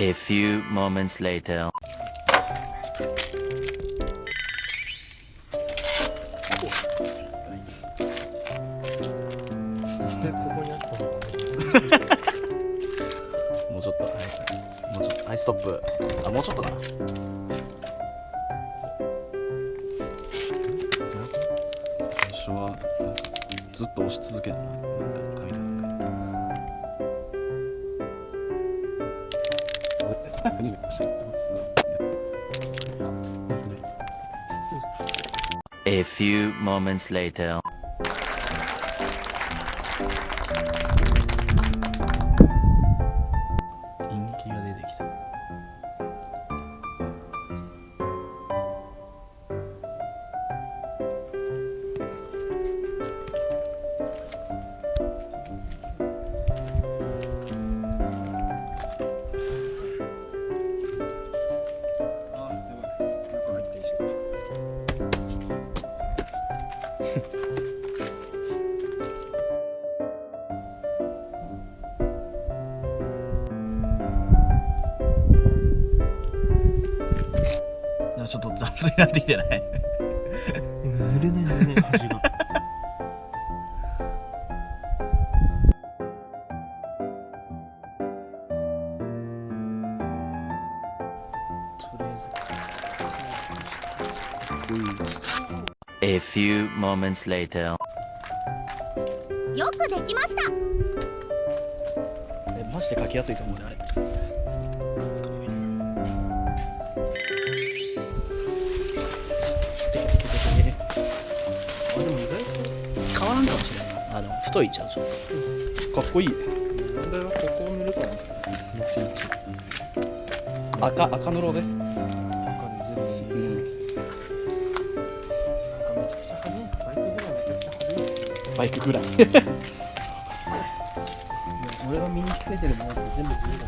A few moments later. もうちょっと、はい、もうちょっと、はい、ストップ。あ、もうちょっとだ。最初はなんかずっと押し続けるな。なんか書いてA few moments later. インキが出てきた。ちょっと雑になってきてない？濡れない濡れない端が。とりあA えず few moments later. よくできました。マジで書きやすいと思うね、あれ。あ、でも意外と変わらんかもしれんな。あ、でも太いちゃう、ちょっとかっこいい。問題はここを塗るからです。赤塗ろうぜ。なんか水に。なんかめちゃくちゃ派手。バイクぐらいめちゃくちゃ派手。バイクぐらい俺が身につけてるものって全部自由だ。